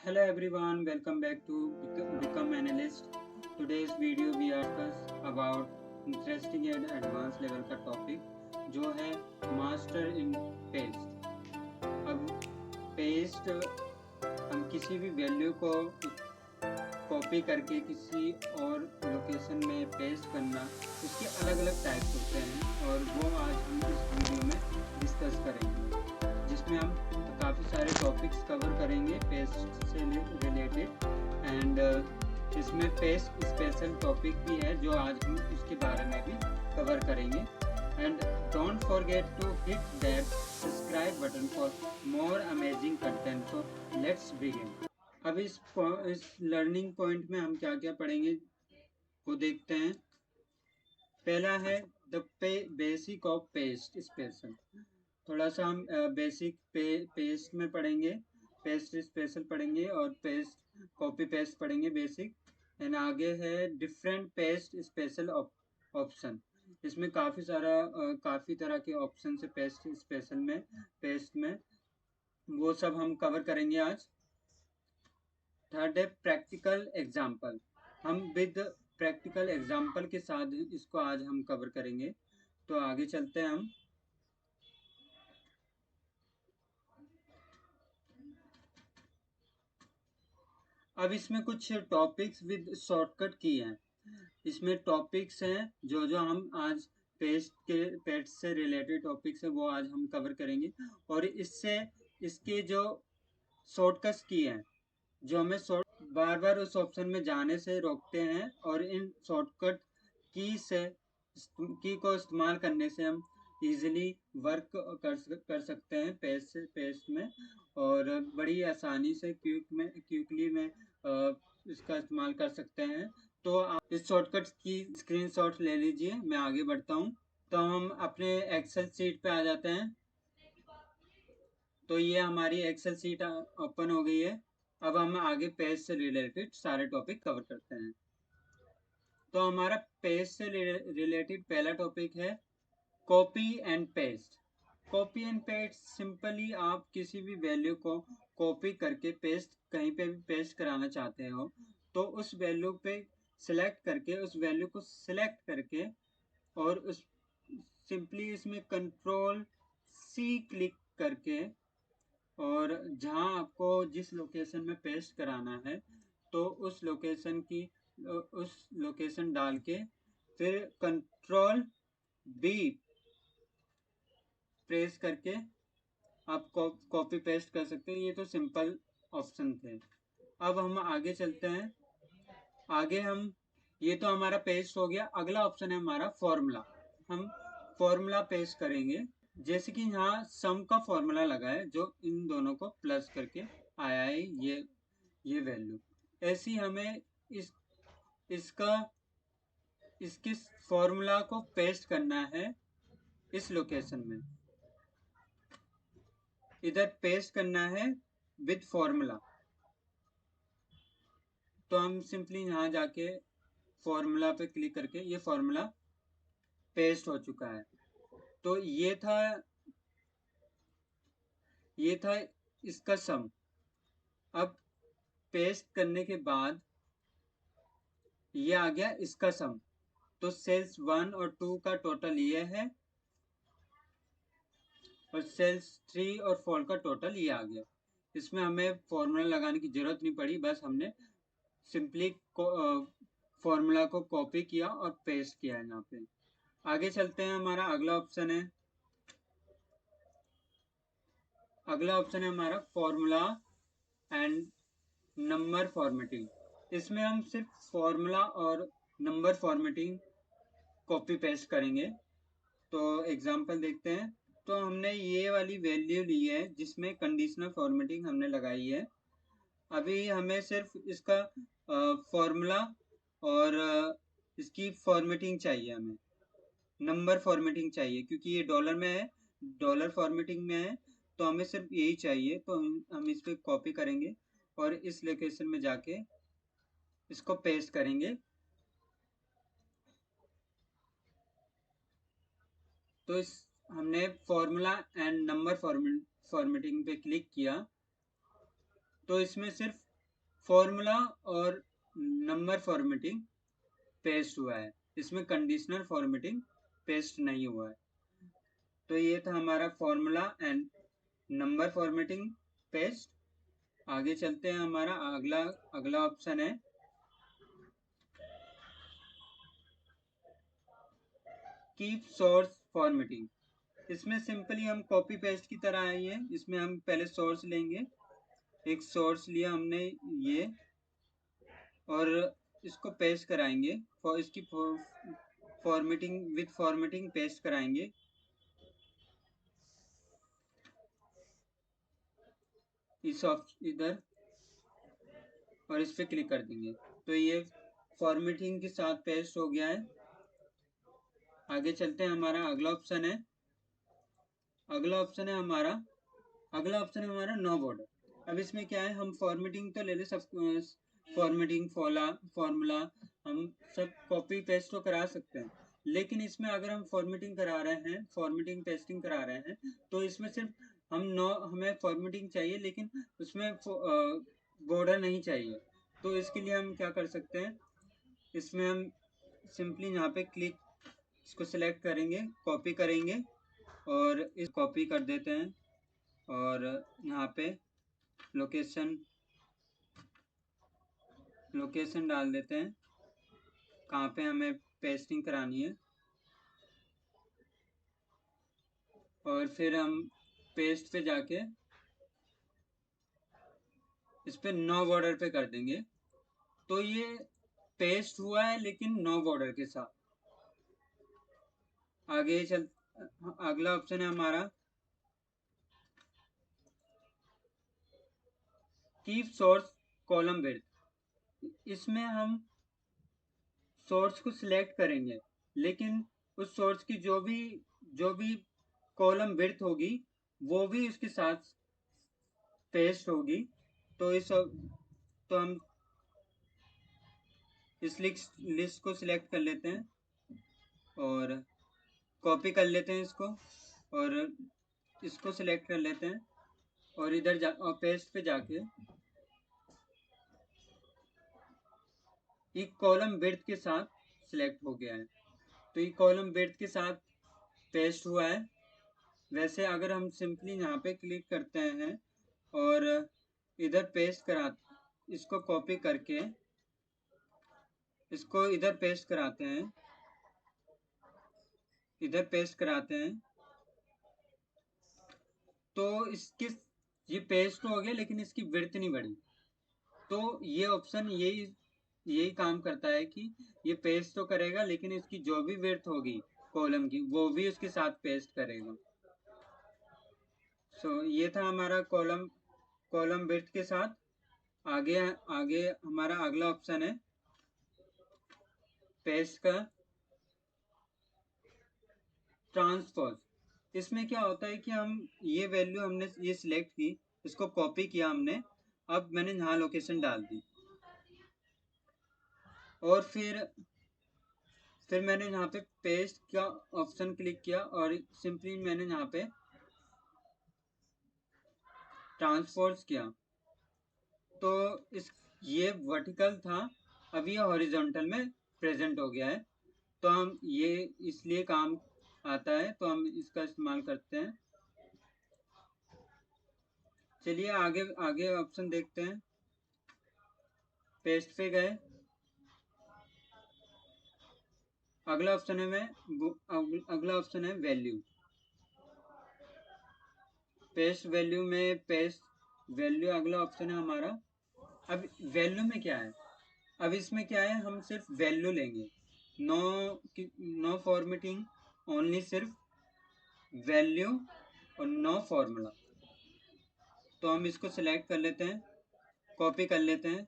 Hello everyone, welcome back to Become Analyst. Today's video we are discuss about interesting and advanced level का topic जो है master in paste. अब paste हम किसी भी value को कॉपी करके किसी और लोकेशन में पेस्ट करना, उसके अलग अलग टाइप्स होते हैं और वो आज हम इस वीडियो में डिस्कस करेंगे, जिसमें हम काफ़ी सारे टॉपिक्स कवर करेंगे पेस्ट से रिलेटेड। एंड इसमें पेस्ट स्पेशल टॉपिक भी है जो आज हम उसके बारे में भी कवर करेंगे। And don't forget to hit that subscribe button for more amazing content. So let's begin. अब इस लर्निंग पॉइंट में हम क्या क्या पढ़ेंगे वो देखते हैं। पहला है the basic of paste special. थोड़ा सा हम बेसिक पेस्ट में पढ़ेंगे, पेस्ट स्पेशल पढ़ेंगे और पेस्ट कॉपी पेस्ट पढ़ेंगे बेसिक। एंड आगे है डिफरेंट पेस्ट स्पेशल ऑप्शन। इसमें काफ़ी तरह के ऑप्शन है पेस्ट स्पेशल में, पेस्ट में, वो सब हम कवर करेंगे आज। थर्ड है प्रैक्टिकल एग्जाम्पल। हम विद प्रैक्टिकल एग्जाम्पल के साथ इसको आज हम कवर करेंगे। तो आगे चलते हैं हम। अब इसमें कुछ टॉपिक्स विद शॉर्टकट की हैं। इसमें टॉपिक्स हैं जो हम आज पेस्ट से रिलेटेड टॉपिक्स है वो आज हम कवर करेंगे। और इसके जो शॉर्टकट्स की हैं जो हमें बार बार उस ऑप्शन में जाने से रोकते हैं, और इन शॉर्टकट की को इस्तेमाल करने से हम इजीली वर्क कर सकते हैं पेस्ट में, और बड़ी आसानी से क्विकली में इसका इस्तेमाल कर सकते हैं। तो आप इस शॉर्टकट की स्क्रीनशॉट ले लीजिए। मैं आगे बढ़ता हूँ। तो हम अपने एक्सेल सीट पे आ जाते हैं। तो ये हमारी एक्सेल सीट ओपन हो गई है। अब हम आगे पेज से रिलेटेड सारे टॉपिक कवर करते हैं। तो हमारा पेज से रिलेटेड पहला टॉपिक है copy and paste. Copy and paste simply आप किसी भी वैल्यू को कॉपी करके पेस्ट कहीं पे भी पेस्ट कराना चाहते हो, तो उस वैल्यू पे उस वैल्यू को सिलेक्ट करके और उस सिंपली इसमें कंट्रोल सी क्लिक करके, और जहां आपको जिस लोकेशन में पेस्ट कराना है तो उस लोकेशन डाल के फिर कंट्रोल बी प्रेस करके आप कॉपी पेस्ट कर सकते हैं। ये तो सिंपल ऑप्शन थे। अब हम आगे चलते हैं। आगे हम ये तो हमारा पेस्ट हो गया। अगला ऑप्शन है हमारा फॉर्मूला। हम फॉर्मूला पेस्ट करेंगे। जैसे कि यहाँ सम का फॉर्मूला लगा है जो इन दोनों को प्लस करके आया है ये वैल्यू। ऐसी हमें इसका इसके फॉर्मूला को पेस्ट करना है इस लोकेशन में। इधर पेस्ट करना है विद फॉर्मूला। तो हम सिंपली यहाँ जाके फॉर्मूला पे क्लिक करके ये फॉर्मूला पेस्ट हो चुका है। तो ये था इसका सम। अब पेस्ट करने के बाद ये आ गया इसका सम। तो सेल्स 1 और 2 का टोटल ये है, और सेल्स 3 और 4 का टोटल ये आ गया। इसमें हमें फॉर्मूला लगाने की जरूरत नहीं पड़ी, बस हमने सिंपली फॉर्मूला को कॉपी किया और पेस्ट किया है यहाँ पे। आगे चलते हैं। हमारा अगला ऑप्शन है हमारा फॉर्मूला एंड नंबर फॉर्मेटिंग। इसमें हम सिर्फ फॉर्मूला और नंबर फॉर्मेटिंग कॉपी पेस्ट करेंगे। तो एग्जांपल देखते हैं। तो हमने ये वाली वैल्यू ली है जिसमें कंडीशनल फॉर्मेटिंग हमने लगाई है। अभी हमें सिर्फ इसका फॉर्मूला और इसकी फॉर्मेटिंग चाहिए। हमें नंबर फॉर्मेटिंग चाहिए क्योंकि ये डॉलर में है, डॉलर फॉर्मेटिंग में है। तो हमें सिर्फ यही चाहिए। तो हम इस पर कॉपी करेंगे और इस लोकेशन में जाके इसको पेस्ट करेंगे। तो हमने फॉर्मूला एंड नंबर फॉर्मेटिंग पे क्लिक किया। तो इसमें सिर्फ फॉर्मूला और नंबर फॉर्मेटिंग पेस्ट हुआ है, इसमें कंडीशनल फॉर्मेटिंग पेस्ट नहीं हुआ है। तो ये था हमारा formula and number formatting paste. आगे चलते हैं, हमारा अगला ऑप्शन है कीप सोर्स फॉर्मेटिंग। इसमें सिंपली हम कॉपी पेस्ट की तरह आई है। इसमें हम पहले सोर्स लेंगे, एक सोर्स लिया हमने ये, और इसको पेस्ट कराएंगे, इसकी फॉर्मेटिंग विथ फॉर्मेटिंग पेस्ट कराएंगे। इस इधर और इस पे क्लिक कर देंगे तो ये फॉर्मेटिंग के साथ पेस्ट हो गया है। आगे चलते हैं, हमारा अगला ऑप्शन है हमारा नो बॉर्डर। अब इसमें क्या है, हम फॉर्मेटिंग तो ले ले सब, फॉर्मेटिंग फॉर्मूला हम सब कॉपी पेस्ट तो करा सकते हैं, लेकिन इसमें अगर हम फॉर्मेटिंग करा रहे हैं, फॉर्मेटिंग पेस्टिंग करा रहे हैं, तो इसमें सिर्फ हमें फॉर्मेटिंग चाहिए, लेकिन उसमें बॉर्डर नहीं चाहिए। तो इसके लिए हम क्या कर सकते हैं, इसमें हम सिंपली यहाँ पे इसको सिलेक्ट करेंगे, कॉपी करेंगे और इस कॉपी कर देते हैं, और यहाँ पे लोकेशन डाल देते हैं कहाँ पे हमें पेस्टिंग करानी है, और फिर हम पेस्ट पे जाके इस पे नो बॉर्डर पे कर देंगे। तो ये पेस्ट हुआ है लेकिन नो बॉर्डर के साथ। आगे चल, अगला ऑप्शन है हमारा कीप सोर्स कॉलम विड्थ। इसमें हम सोर्स को सिलेक्ट करेंगे, लेकिन उस सोर्स की जो भी कॉलम विड्थ होगी वो भी उसके साथ पेस्ट होगी। तो हम इस लिस्ट को सिलेक्ट कर लेते हैं और कॉपी कर लेते हैं इसको, और इसको सिलेक्ट कर लेते हैं, और इधर और पेस्ट पे जाके एक कॉलम विड्थ के साथ सिलेक्ट हो गया है। तो ये कॉलम विड्थ के साथ पेस्ट हुआ है। वैसे अगर हम सिंपली यहाँ पे क्लिक करते हैं और इधर पेस्ट करा, इसको कॉपी करके इसको इधर पेस्ट कराते हैं, तो ये पेस्ट हो गया लेकिन इसकी विड्थ नहीं बढ़ी। तो ये ऑप्शन यही काम करता है कि ये पेस्ट तो करेगा लेकिन इसकी जो भी विड्थ होगी कॉलम की वो भी उसके साथ पेस्ट करेगा। ये था हमारा कॉलम विड्थ के साथ। आगे हमारा अगला ऑप्शन है पेस्ट का ट्रांसपोज। इसमें क्या होता है कि हम ये वैल्यू हमने ये सिलेक्ट की, इसको कॉपी किया हमने, अब मैंने यहाँ लोकेशन डाल दी, और फिर मैंने यहाँ पे पेस्ट का ऑप्शन क्लिक किया और सिंपली मैंने यहाँ पे ट्रांसपोज किया। तो ये वर्टिकल था, अब ये हॉरिजॉन्टल में प्रेजेंट हो गया है। तो हम ये इसलिए काम आता है, तो हम इसका इस्तेमाल करते हैं। चलिए आगे ऑप्शन देखते हैं। पेस्ट पे गए, अगला ऑप्शन है वैल्यू। पेस्ट वैल्यू में अगला ऑप्शन है हमारा। अब वैल्यू में क्या है, अब इसमें क्या है, हम सिर्फ वैल्यू लेंगे, नो फॉर्मेटिंग, ओनली सिर्फ वैल्यू और नो फॉर्मूला। तो हम इसको सिलेक्ट कर लेते हैं, कॉपी कर लेते हैं,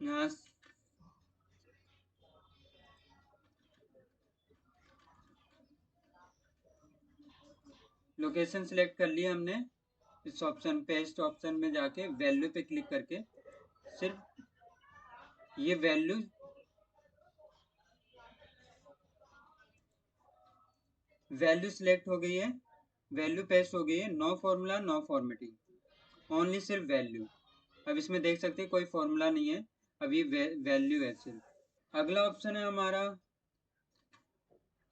यहाँ लोकेशन सिलेक्ट कर लिया हमने। इस ऑप्शन पेस्ट ऑप्शन में जाके वैल्यू पे क्लिक करके सिर्फ ये वैल्यू सिलेक्ट हो गई है, वैल्यू पेस्ट हो गई है, no formula no formatting, only सिर्फ वैल्यू। अब इसमें देख सकते हैं कोई फॉर्मूला नहीं है, अभी वैल्यू है सिर्फ। अगला ऑप्शन है हमारा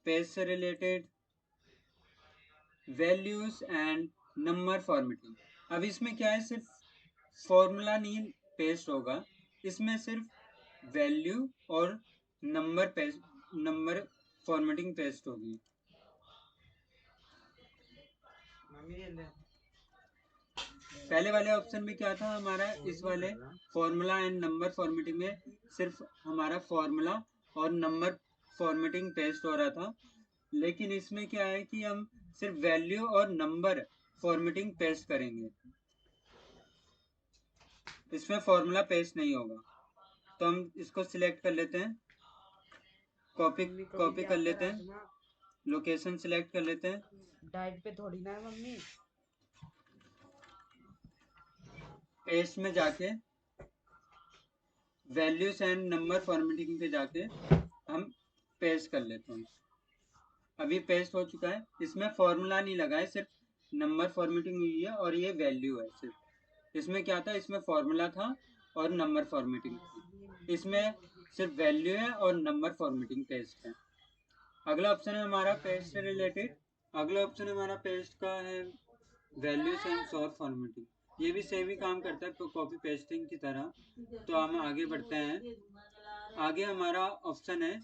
पेज से related values and number formatting. अब इसमें क्या है, सिर्फ फॉर्मूला नहीं पेस्ट होगा, इसमें सिर्फ वैल्यू और नंबर फॉर्मेटिंग पेस्ट होगी। पहले वाले ऑप्शन में क्या था हमारा, इस वाले फॉर्मूला एंड नंबर फॉर्मेटिंग में सिर्फ हमारा फॉर्मूला और नंबर फॉर्मेटिंग पेस्ट हो रहा था, लेकिन इसमें क्या है कि हम सिर्फ वैल्यू और नंबर फॉर्मेटिंग पेस्ट करेंगे, इसमें फॉर्मूला पेस्ट नहीं होगा। तो हम इसको सिलेक्ट कर लेते हैं, कॉपी कर लेते हैं, लोकेशन सिलेक्ट कर लेते हैं, डाइट पे थोड़ी ना है मम्मी। पेस्ट में जाके वैल्यूज एंड नंबर फॉर्मेटिंग पे जाके हम पेस्ट कर लेते हैं। अभी पेस्ट हो चुका है, इसमें फॉर्मूला नहीं लगा है, सिर्फ नंबर फॉर्मेटिंग हुई है और ये वैल्यू है सिर्फ। इसमें क्या था, इसमें फॉर्मूला था और नंबर फॉर्मेटिंग थी, इसमें सिर्फ वैल्यू है और नंबर फॉर्मेटिंग पेस्ट है। अगला ऑप्शन है हमारा पेस्ट से रिलेटेड, अगला ऑप्शन हमारा पेस्ट का है वैल्यूज एंड शॉर्ट फॉर्मेटिंग। ये भी सेम ही काम करता है कॉपी पेस्टिंग की तरह। तो हम आगे बढ़ते हैं, आगे हमारा ऑप्शन है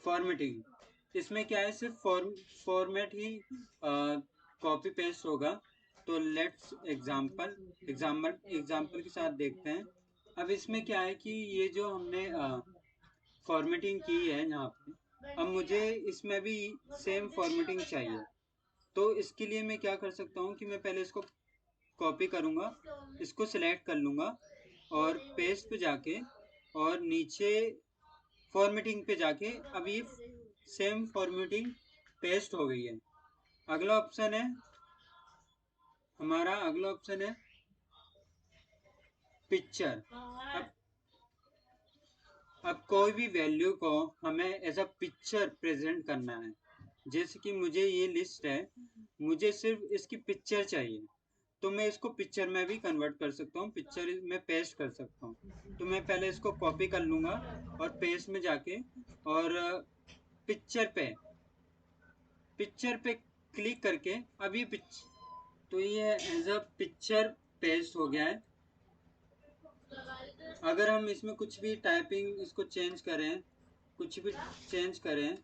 फॉर्मेटिंग। इसमें क्या है, सिर्फ फॉर्मेट ही कॉपी पेस्ट होगा। तो लेट्स एग्जाम्पल के साथ देखते हैं। अब इसमें क्या है कि ये जो हमने फॉर्मेटिंग की है यहाँ पे, अब मुझे इसमें भी सेम फॉर्मेटिंग चाहिए। तो इसके लिए मैं क्या कर सकता हूँ कि मैं पहले इसको कॉपी करूँगा, इसको सिलेक्ट कर लूँगा और पेस्ट पे जाके और नीचे फॉर्मेटिंग पे जाके अब ये सेम फॉर्मेटिंग पेस्ट हो गई है। अगला ऑप्शन है हमारा, अगला ऑप्शन है पिक्चर। अब कोई भी वैल्यू को हमें एज अ पिक्चर प्रेजेंट करना है, जैसे कि मुझे ये लिस्ट है, मुझे सिर्फ इसकी पिक्चर चाहिए, तो मैं इसको पिक्चर में भी कन्वर्ट कर सकता हूँ, पिक्चर में पेस्ट कर सकता हूँ। तो मैं पहले इसको कॉपी कर लूँगा और पेस्ट में जाके और पिक्चर पे क्लिक करके अब ये तो ये एज अ पिक्चर पेस्ट हो गया है। अगर हम इसमें कुछ भी टाइपिंग इसको चेंज करें, कुछ भी चेंज करें,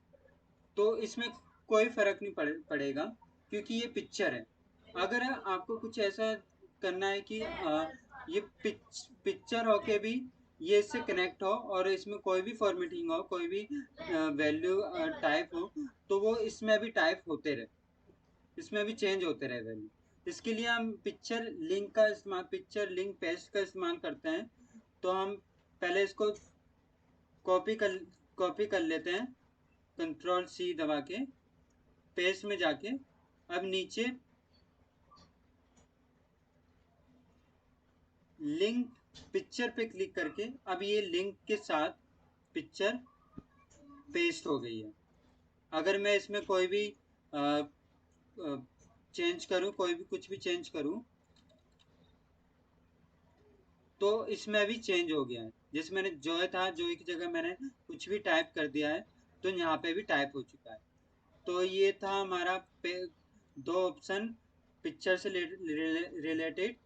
तो इसमें कोई फर्क नहीं पड़ेगा, क्योंकि ये पिक्चर है। अगर आपको कुछ ऐसा करना है कि ये पिक्चर होके भी ये इससे कनेक्ट हो और इसमें कोई भी फॉर्मेटिंग हो, कोई भी वैल्यू टाइप हो, तो वो इसमें भी टाइप होते रहे, इसमें भी चेंज होते रहे वैल्यू। इसके लिए हम पिक्चर लिंक पेस्ट का इस्तेमाल करते हैं। तो हम पहले इसको कॉपी कर कॉपी कर लेते हैं, कंट्रोल सी दबा के पेस्ट में जाके अब नीचे लिंक पिक्चर पे क्लिक करके अब ये लिंक के साथ पिक्चर पेस्ट हो गई है। अगर मैं इसमें कोई भी चेंज करूं, कोई भी कुछ भी चेंज करूं, तो इसमें भी चेंज हो गया है। जैसे मैंने जॉय था, जॉय की जगह मैंने कुछ भी टाइप कर दिया है, तो यहाँ पे भी टाइप हो चुका है। तो ये था हमारा दो ऑप्शन, पिक्चर से रिलेटेड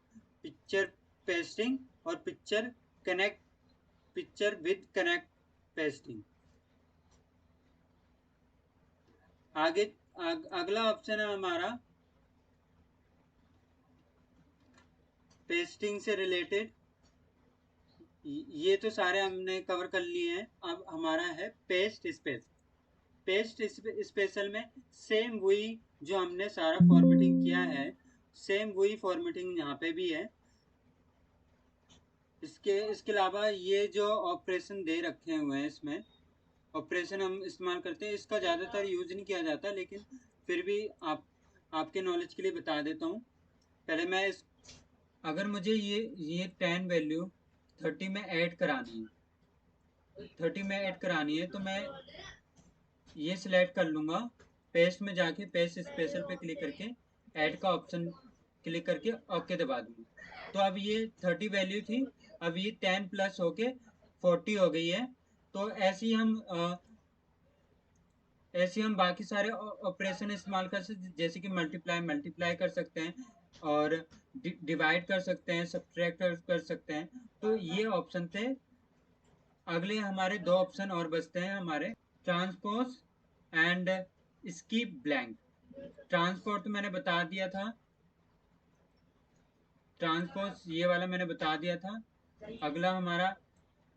पिक्चर पेस्टिंग और पिक्चर विद कनेक्ट पेस्टिंग। आगे अगला ऑप्शन है हमारा पेस्टिंग से रिलेटेड। ये तो सारे हमने कवर कर लिए हैं। अब हमारा है पेस्ट स्पेशल में सेम वही जो हमने सारा फॉर्मेटिंग किया है, सेम वही फॉर्मेटिंग यहाँ पे भी है। इसके अलावा ये जो ऑपरेशन दे रखे हुए हैं, इसमें ऑपरेशन हम इस्तेमाल करते हैं, इसका ज़्यादातर यूज नहीं किया जाता, लेकिन फिर भी आपके नॉलेज के लिए बता देता हूँ। पहले मैं अगर मुझे ये 10 वैल्यू 30 में ऐड करानी है, 30 में ऐड करानी है, तो मैं ये सिलेक्ट कर लूँगा, पेस्ट में जाके पेस्ट स्पेशल पे क्लिक करके ऐड का ऑप्शन क्लिक करके ओके दबा दूंगा। तो अब ये 30 वैल्यू थी, अब ये 10 प्लस होके 40 हो गई है। तो ऐसे ही हम बाकी सारे ऑपरेशन इस्तेमाल कर सकते हैं, जैसे कि मल्टीप्लाई कर सकते हैं, और डिवाइड कर सकते हैं, सब्ट्रैक्ट कर सकते हैं। तो ये ऑप्शन थे। अगले हमारे दो ऑप्शन और बचते हैं हमारे, transpose and skip blank. Transport तो मैंने बता दिया था, ट्रांसपोज ये वाला मैंने बता दिया था। अगला हमारा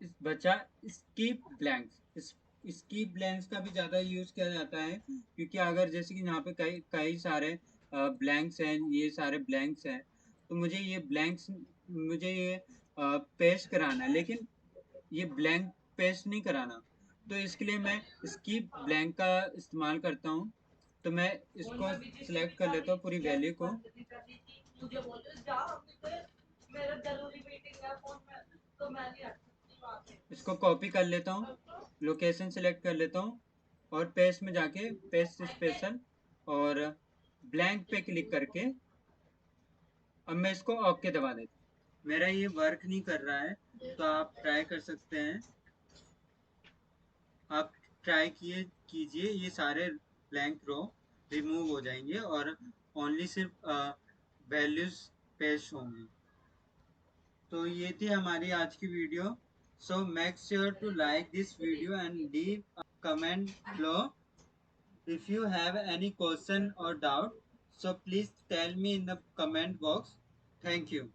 इस बचा स्कीप ब्लैंक्स। स्कीप ब्लैंक्स का भी ज़्यादा यूज़ किया जाता है, क्योंकि अगर जैसे कि यहाँ पे कई कई सारे ब्लैंक्स हैं, ये सारे ब्लैंक्स हैं, तो मुझे ये पेस्ट कराना है, लेकिन ये ब्लैंक पेस्ट नहीं कराना। तो इसके लिए मैं स्कीप ब्लैंक का इस्तेमाल करता हूँ। तो मैं इसको सिलेक्ट कर लेता हूँ, पूरी वैल्यू को। इसको कॉपी कर लेता हूँ, लोकेशन सिलेक्ट कर लेता हूँ, और पेस्ट में जाके पेस्ट स्पेशल और ब्लैंक पे क्लिक करके अब मैं इसको ओके दबा देता हूँ। मेरा ये वर्क नहीं कर रहा है, तो आप ट्राई कर सकते हैं। आप ट्राई कीजिए, ये सारे ब्लैंक रो रिमूव हो जाएंगे और ओनली सिर्फ वैल्यूज पेस्ट होंगी। तो ये थी हमारी आज की video. So make sure to like this video and leave a comment below. If you have any question or doubt, so please tell me in the comment box. Thank you.